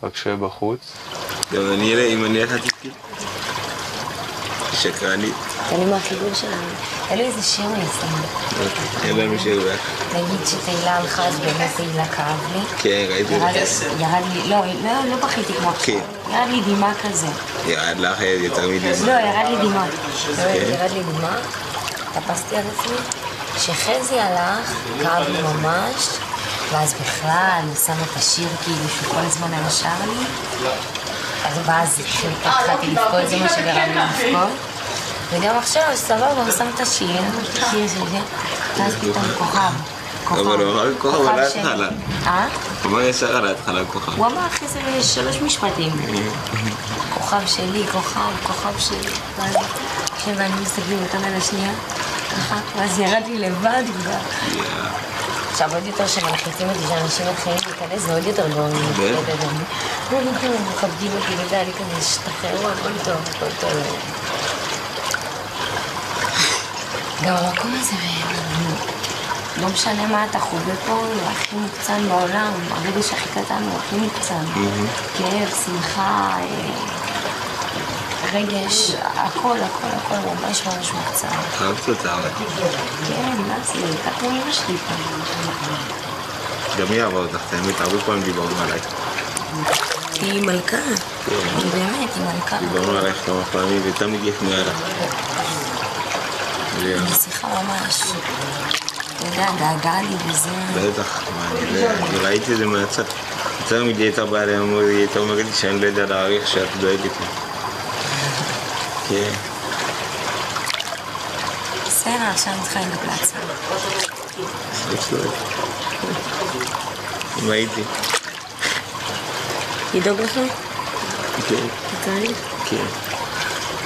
רק שיהיה בחוץ. גם אם אני החטיתי. שקרנית. תן לי מהחיבור שלנו. אין לי איזה שיר מייסם. אין לנו שיר לך. נגיד שתהילה הלכה, אז באמת תהילה כאב לי. כן, ראיתי את זה. ירד לי, לא בכיתי כמו עכשיו. ירד לי דימה כזה. ירד לך יותר מדימה. לא, ירד לי דימה. ירד לי דימה. טפסתי על עצמי. שחזי הלך, כאב לי ממש. ואז בכלל, הוא שם את השיר כאילו שהוא כל הזמן היה שר לי. ואז התחלתי לבכות, זה מה שגרם לי לבכות. וגם עכשיו, סבבה, הוא שם את השיר של זה, ואז פתאום כוכב. אבל הוא אמר כוכב על ההתחלה. הוא אמר ישר על ההתחלה כוכב. הוא אמר אחרי זה 3 משפטים. כוכב שלי, כוכב שלי. ואז כשאני מסתכלים אותם על השנייה, ככה, ואז ירד לי לבד כבר. עכשיו עוד יותר שמלחיצים אותי שאנשים מתחילים להיכנס, זה עוד יותר גורם לי לפקד את זה. מכבדים אותי לדע, אני כזה אשתחרר, הכל טוב, הכל טוב. גם המקום הזה, לא משנה מה אתה חווה פה, הוא הכי מוקצן בעולם, הרגש הכי קטן הוא הכי מוקצן. כאב, שמחה, רגש, הכל הוא ממש מוקצן. אהבת אותה. כן, מה זה? ככה הוא אמא שלי פה. גם היא אהבה אותך, תאמית, הרבה פעמים דיברנו עליי. היא מלכה, היא באמת, היא מלכה. דיברנו עלייך כמה פעמים ותמיד יחמיא עליך. היא שיחה ממש. אתה יודע, דאגה לי וזה. בטח, אני ראיתי את זה מהצד. יותר מדי הייתה באה לי, היא הייתה אומרת לי שאני לא יודע להעריך שאת דואגת לי. כן. בסדר, עכשיו אני צריכה לדאוג לעצמי. סלוק. אם הייתי. לדאוג לך? כן. אתה לי? כן.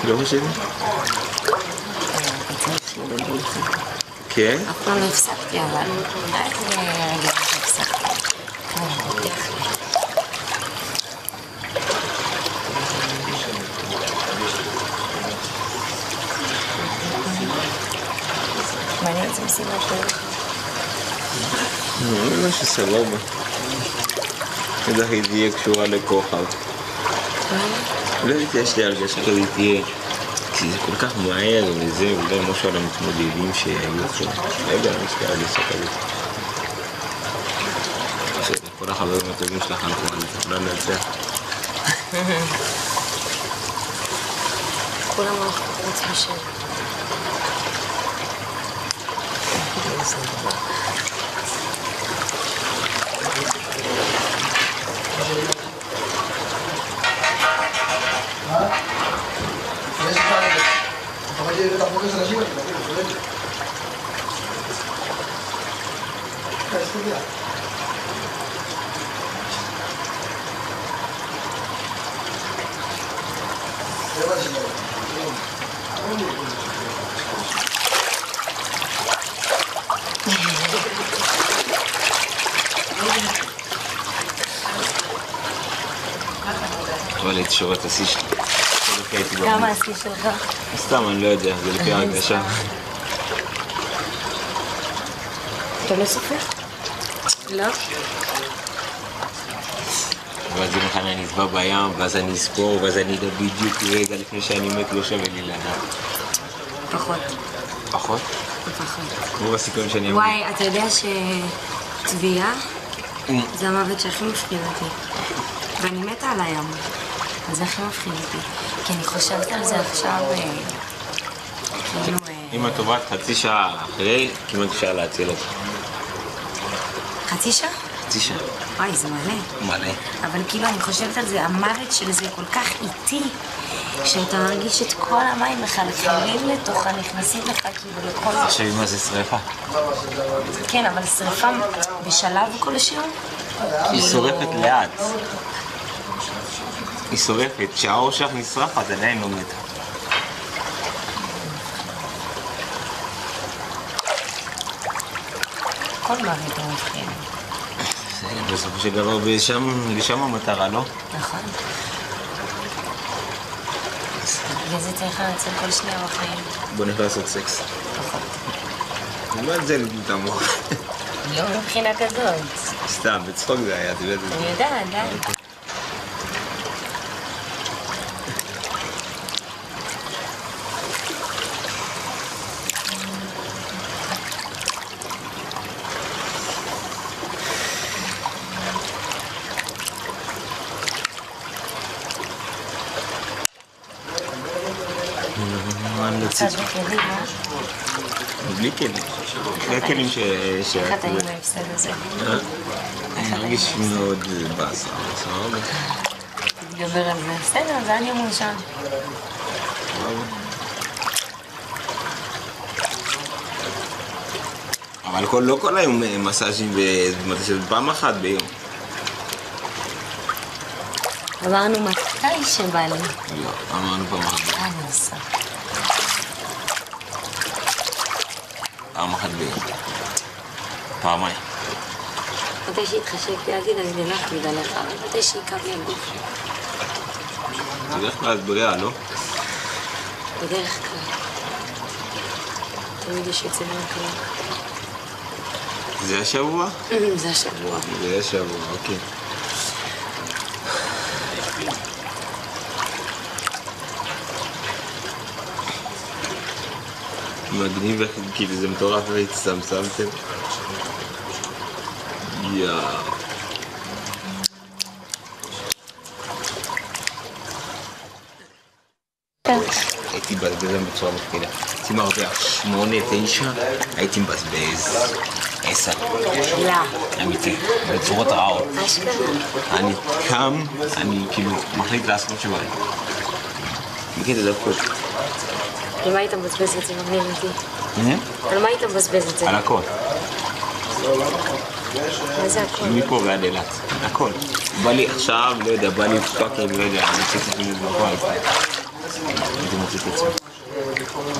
לא חושב? כן? אף פעם לא הפסקתי, אבל... איזה רגע שהפסקתי. כמו רותח לי. מעניין את זה מסיבה שלך. משהו סבבה. איזה היא תהיה קשורה לכוכב. לא יודעת, יש לי הרגשה כזה תהיה. כי זה כל כך מהר וזה, אולי משהו על המתמודדים שהיו עכשיו. רגע, אני מסתכל על זה כזה. כל החברים הטובים שלך אנחנו לא ננצח. כולם הולכים חוץ משל. אבל הייתי שובר את השיא שלי. כמה השיא שלך? סתם, אני לא יודע, זה לפי הרגשה. אתה לא סופר? לא? ואז אם אחד אני אצבע בים, ואז אני אספור, ואז אני אדע בדיוק רגע לפני שאני מת, לא שווה לי לדעת. פחות. פחות? פחות. כמו בסיכון שאני אמור. וואי, אתה יודע שטביעה זה המוות שהכי מפחיד אותי. ואני מתה על הים. אז זה הכי מפחיד אותי. כי אני חושבת על זה עכשיו, כאילו... אם את טובעת חצי שעה אחרי, כמעט אפשר להציל אותך. חצי שעה? חצי שעה. וואי, זה מלא. מלא. אבל כאילו אני חושבת על זה, המוות של זה כל כך איטי, שאתה מרגיש את כל המים מחלחלים לתוך, נכנסים לך כאילו לכל... עכשיו מה זה שריפה? כן, אבל שריפה בשלב כלשהו? היא שורפת לאט. היא שורפת. כשהאור שלך נשרף, אז עדיין לא מתה. כל מוות הוא מבחין. בסופו של דבר, לשם המטרה, לא? נכון. וזה צריך לנצל כל שניה בחיים. בוא נלך לעשות סקס. פחות. לא על זה לבנות המוח. לא מבחינה כזאת. סתם, בצחוק זה היה, אתה יודע. אני יודעת, די. המלצית. קצת בכלים, אה? בלי כלים. זה הכלים איך אתה עם ההפסד הזה? אני מרגיש מאוד באסה. תתגבר על זה. בסדר, זה אני אמור שם. אבל לא כל היום מסאז'ים פעם אחת ביום. אמרנו מתי שבא לי. לא, אמרנו פעם אחת. אני עושה. פעם אחת ביום. פעמיים. מתי שהתחשק לי, אל תדאג לי, לך תדע לך, אבל מתי שיקב לי הגוף. בדרך כלל את בריאה, לא? בדרך כלל. תמיד יש יוצא מהכלל. זה השבוע? זה השבוע. זה השבוע, אוקיי. מגניב, כאילו זה מטורף והצטמצמתם. יאו. הייתי מבזבז בצורה מפחידה. הייתי מרוויח 8, 9, הייתי מבזבז 10. לא. אמיתי, בצורות רעות. אשכרה. אני קם, אני כאילו מחליט לעשות שבא לי. מכיר את הדקות. על מה היית מבזבז את זה, מגניב אותי? על מה היית מבזבז את זה? על הכל. מה זה הכל? מפה ועד אילת. הכל. בא לי עכשיו, לא יודע, בא לי פאקינג, לא יודע, אני מוצא את עצמי בבית. הייתי מוצא את עצמי.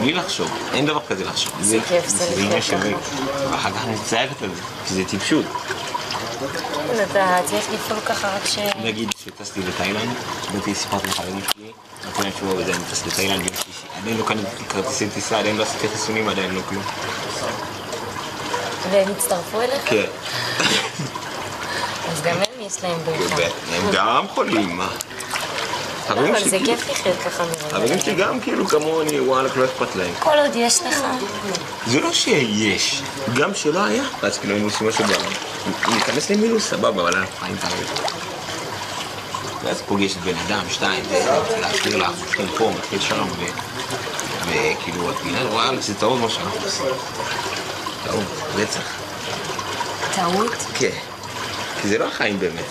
בלי לחשוב, אין דבר כזה לחשוב. זה כיף, זה עניין שווה. ואחר כך אני מצטערת על זה, כי זה טיפשות. אתה צריך לפעול ככה רק ש... נגיד שטסתי לתאילנד, באתי סיפרתי לחברים שלי, נתנו להם שבוע וזה, אני טס לתאילנד ביום שלישי. עדיין לא קניתי כרטיסי טיסה, עדיין לא עשיתי חיסונים, עדיין לא כלום. והם הצטרפו אליך? כן. אז גם הם יש להם בריחה. הם גם חולים, מה? אבל זה כיף לחיות ככה מרגע. חברים שלי גם כאילו כמוני, וואלה, לא אכפת להם. כל עוד יש לך. זה לא שיש, גם שלא היה, אז כאילו היינו עושים משהו בעולם. אם ניכנס למינוס, סבבה, אבל אנחנו חיים תמיד. ואז פוגשת בן אדם, 2, להשאיר לך, מתחיל פה, מתחיל שם, וכאילו, את מבינה, וואלה, זה טעות מה שאנחנו עושים. טעות, רצח. טעות? כן, כי זה לא החיים באמת.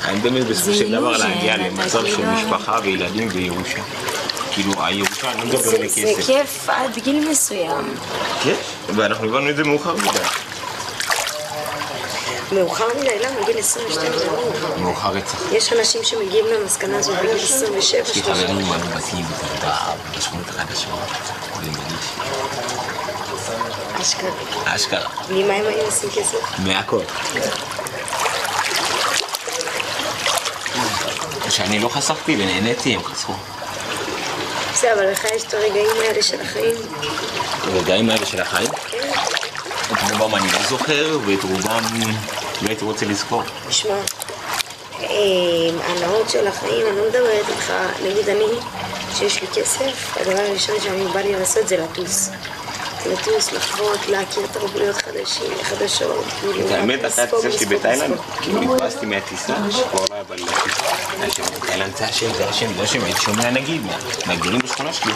החיים באמת בסופו של דבר להגיע למצב של משפחה וילדים וירושה. כאילו, הירושה, אני לא מדבר על כסף. זה כיף עד גיל מסוים. כן, ואנחנו הבנו את זה מאוחר מדי. מאוחר מדי, למה? גיל 22 זה מאוחר. מאוחר רצח. יש אנשים שמגיעים למסקנה הזו בגיל 27. יש לי חברים בנו בתים בשכונות החדשות. אשכרה. אשכרה. ממה הם היו עושים כסף? מהכל. שאני לא חסכתי ונהניתי, הם חסכו. בסדר, אבל לך יש את הרגעים האלה של החיים? הרגעים האלה של החיים? כן. את רובם אני לא זוכר, ואת רובם לא הייתי רוצה לזכור. תשמע, הנאות של החיים, אני לא מדברת איתך, נגיד אני, שיש לי כסף, הדבר הראשון שאני בא לי לעשות זה לטוס. לטוס, לחוות, להכיר תרבויות חדשות. את האמת, אחרי הטיסה שלי בתאילנד, כאילו נתפסתי מהטיסה, שכבר לא היה בא לי להטיס. בתאילנד זה השם, זה השם, הייתי שומע נגיד, מהגדולים בשכונה שלי.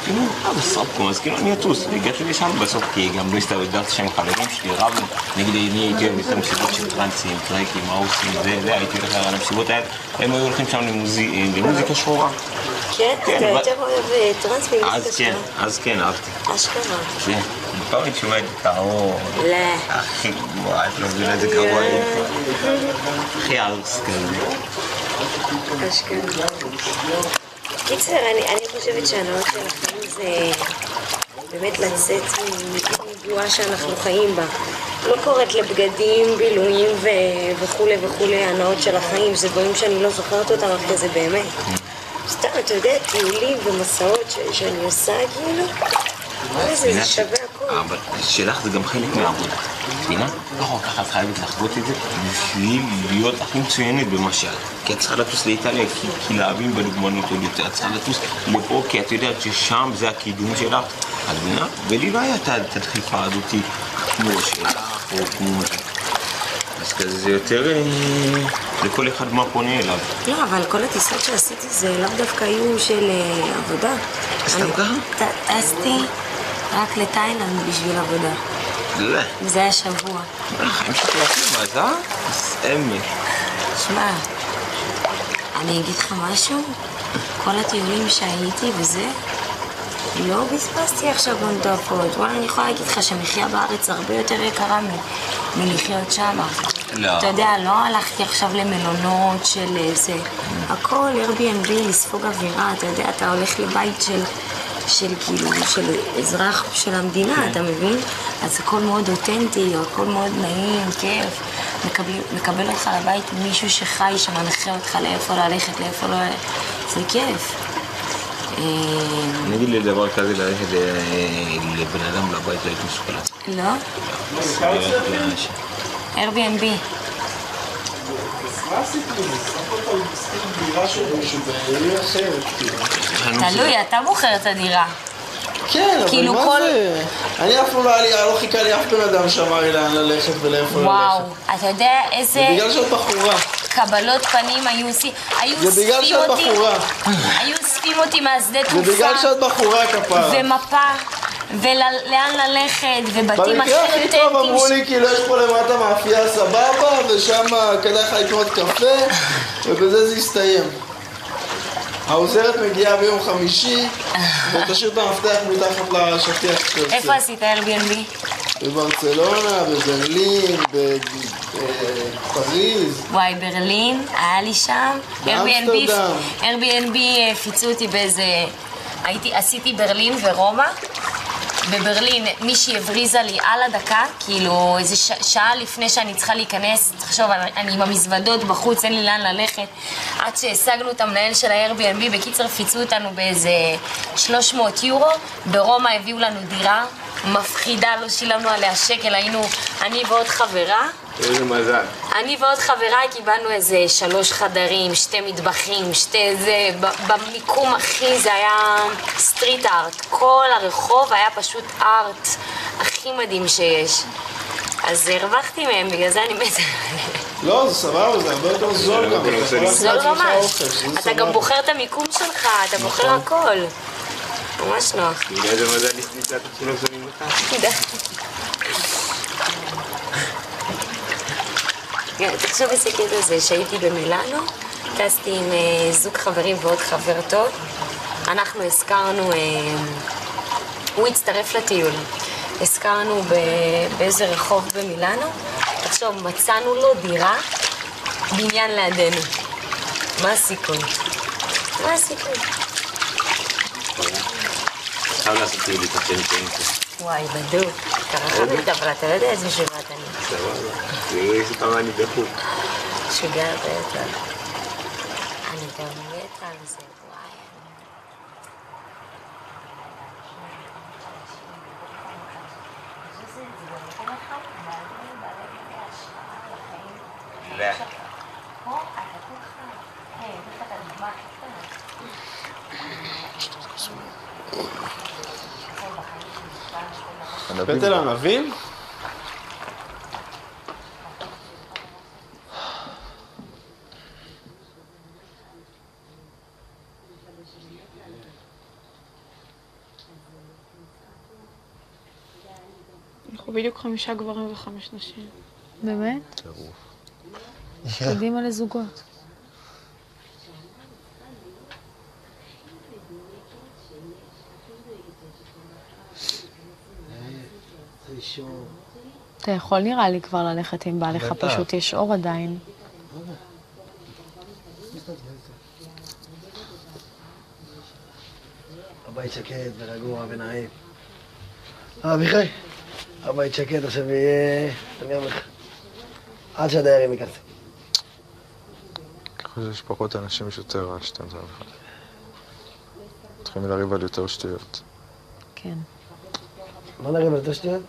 כאילו, בסוף, אז כאילו אני אטוס, והגעתי לשם בסוף, כי גם לא הסתדרתי שם חברים שלי, רבנו, נגיד אני הייתי הולך למסיבות של טרנסים, טרקים, האוסים, זה, הייתי הולך למסיבות האלה, הם היו הולכים שם למוזיקה שחורה. כן? אתה יותר אוהב טרנס במוזיקה שחורה? אז כן, אהבתי. אשכרה. כן, בפעם אני שומע את קרוב. לא. הכי, וואי, את לא מבינה איזה קרוב הייתי. הכי ארס כזה. אשכרה. קיצר, אני חושבת שהנאות של החיים זה באמת לצאת מבועה שאנחנו חיים בה. לא קוראת לבגדים, בילויים וכולי וכולי, הנאות של החיים, זה דברים שאני לא זוכרת אותם רק כזה באמת. סתם, אתה יודע, טיולים ומסעות שאני עושה, כאילו, זה שווה הכל. אבל שלך זה גם חלק מהעבודה. מבינה? לא, ככה את חייבת לחוות את זה בשביל להיות הכי מצוינת במה שאת. כי את צריכה לטוס לאיטליה, כי להבין בדוגמנות עוד יותר. את צריכה לטוס לפה, כי את יודעת ששם זה הקידום שלך. את מבינה? ולי לא היה את הדחיפה הזאת כמו שלך או כמו זה. אז כזה זה יותר לכל אחד מה פונה אליו. לא, אבל כל הטיסות שעשיתי זה לאו דווקא היו של עבודה. סתם ככה? טסתי רק לתאילנד בשביל עבודה. לא. וזה היה שבוע. הם שוקלטים, אז אמי. שמע, אני אגיד לך משהו? כל הטיולים שהייתי וזה, לא בזבזתי עכשיו הון תועפות. וואלה, אני יכולה להגיד לך שמחיה בארץ הרבה יותר יקרה מלחיות שמה. לא. אתה יודע, לא הלכתי עכשיו למלונות של זה. הכל Airbnb, לספוג אווירה, אתה יודע, אתה הולך לבית של כאילו, של אזרח של המדינה, אתה מבין? אז הכל מאוד אותנטי, הכל מאוד נעים, כיף. מקבל אותך לבית מישהו שחי, שמנחה אותך לאיפה ללכת, לאיפה לא ללכת. זה כיף. אני אגיד לי דבר כזה ללכת לבן אדם לבית לא הייתי מסוכן. לא? Airbnb. מה עשית לזה? סך הכל מסתים דירה של מישהו בעיר אחרת, כאילו. תלוי, אתה בוחר את הדירה. כן, אבל כאילו מה כל- זה? אני אף פעם לא חיכה לי אף בן אדם שאמר לי לאן ללכת ולאיפה וואו, ללכת. אתה יודע איזה זה בגלל שאת בחורה. קבלות פנים היו זה בגלל שאת בחורה. היו אוספים אותי מהשדה זה תעופה. בגלל שאת בחורה כפרה. ומפה, ולאן ללכת, ובתים הכי במקרה הכי טוב אמרו אותנטיים. לי כאילו יש פה למטה מאפייה סבבה ושם כדאי לך לקנות קפה ובזה זה יסתיים. העוזרת מגיעה ביום חמישי ותשאיר את המפתח מתחת לשטיח שתרצה. איפה עשית Airbnb? בברצלונה, בברלין, בפריז. וואי, ברלין, היה לי שם. באמסטרדם. Airbnb פיצו אותי באיזה... עשיתי ברלין ורומא. בברלין מישהי הבריזה לי על הדקה, כאילו איזה שעה לפני שאני צריכה להיכנס, תחשוב, אני עם המזוודות בחוץ, אין לי לאן ללכת, עד שהשגנו את המנהל של ה-Airbnb, בקיצר פיצו אותנו באיזה 300 יורו, ברומא הביאו לנו דירה מפחידה, לא שילמנו עליה שקל, היינו אני ועוד חברה. איזה מזל. אני ועוד חברה קיבלנו איזה 3 חדרים, 2 מטבחים, 2 זה, במיקום הכי זה היה סטריט ארט, כל הרחוב היה פשוט ארט הכי מדהים שיש. אז הרווחתי מהם, בגלל זה אני מתה. לא, זה סבבה, זה הרבה יותר זול גם. זול ממש. אתה גם בוחר את המיקום שלך, אתה בוחר הכל. ממש נוח. איזה מזל ניצלת שלא שמים לך. תחשוב איזה קטע זה, שהייתי במילאנו, טסתי עם זוג חברים ועוד חבר טוב. אנחנו הזכרנו, הוא הצטרף לטיול. הזכרנו באיזה רחוב במילאנו. תחשוב, מצאנו לו דירה, בניין לידינו. מה הסיכוי? מה הסיכוי? חייב לעשות טיול להתאחד עם פה. וואי, בדוק. קרחנו איתה, אבל אתה לא יודע איזה משוגעת אני. סבבה. תראי איזה כמה אני בחוץ. משוגעת בטח. אני גם מתה על זה, וואי. פטל ענבים? אנחנו בדיוק 5 גברים ו5 נשים. באמת? קדימה לזוגות. אתה יכול נראה לי כבר ללכת עם בעליך, פשוט יש אור עדיין. הבית שקט ורגוע ונעים. אביחי, הבית שקט עכשיו יהיה... אני אומר לך. עד שהדיירים ייכנסו. ככל שיש פחות אנשים יש יותר רעש, שאתם זה אחד. צריכים לריב על יותר שטויות. כן. מה נריב על יותר שטויות?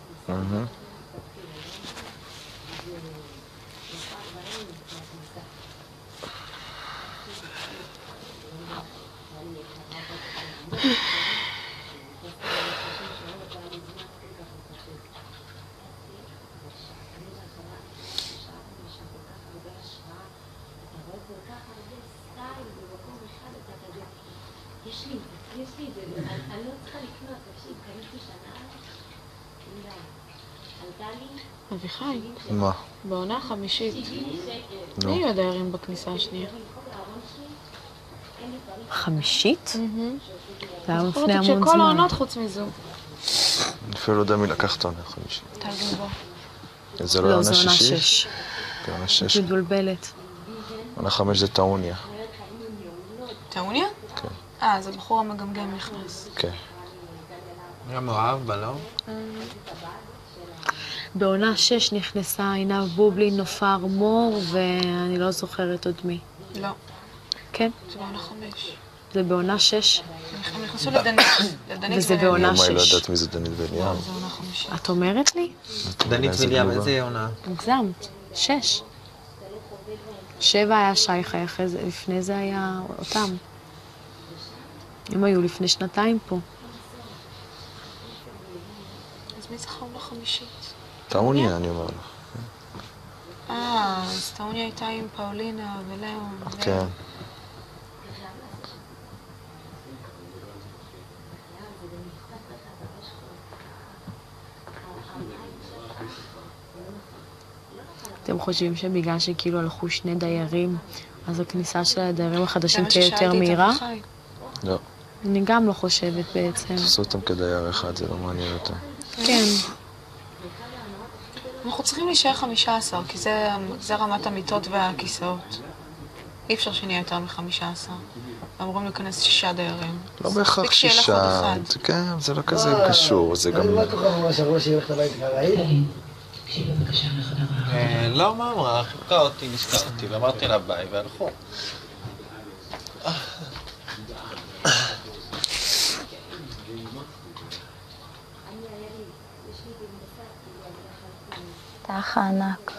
אביחי, מה? בעונה החמישית, נו. מי היו הדיירים בכניסה השנייה? חמישית? זה היה זוכרת לפני את המון שכל זמן. העונות חוץ מזו. אני אפילו לא יודע מי לקח את העונה החמישית. טל גלבוע. זה לא לא, עונה זה עונה שישית? 6. כן, עונה 6. מתבלבלת. עונה 5 זה טעוניה. טעוניה? כן. זה בחור המגמגם נכנס. כן. היה מאוהב בה, לא? בעונה 6 נכנסה עינב בובלין, נופר מור, ואני לא זוכרת עוד מי. לא, כן, זה בעונה 5. זה בעונה 6, הם נכנסו לדנית. וזה בעונה מה, היא לא 6. יודעת מי זה דנית ואליאם? זה עונה 5. את אומרת לי? דנית וליאם, איזה עונה? הגזמת. 6. 7 היה שייכה, אחרי זה, לפני זה היה אותם. הם היו לפני 2 פה. אז מי זכה עונה 5? טעוניה, אני אומר לך. אז טעוניה הייתה עם פאולינה ולאון. כן. אתם חושבים שבגלל שכאילו הלכו 2 דיירים, אז הכניסה של הדיירים החדשים תהיה יותר מהירה? לא. אני גם לא חושבת בעצם. תעשו אותם כדייר אחד, זה לא מעניין אותם. כן. אנחנו צריכים להישאר 15, כי זה רמת המיטות והכיסאות. אי אפשר שנהיה יותר מ-15. אמורים להיכנס 6 דיירים. לא בהכרח 6. כן, זה לא כזה קשור, זה גם... מה כוחה ממש אמרו שהיא הולכת הביתה, ראית? לא, מה אמרה? חיבקה אותי, נזכרה אותי, ואמרתי לה ביי, והלכו. אתה אח הענק.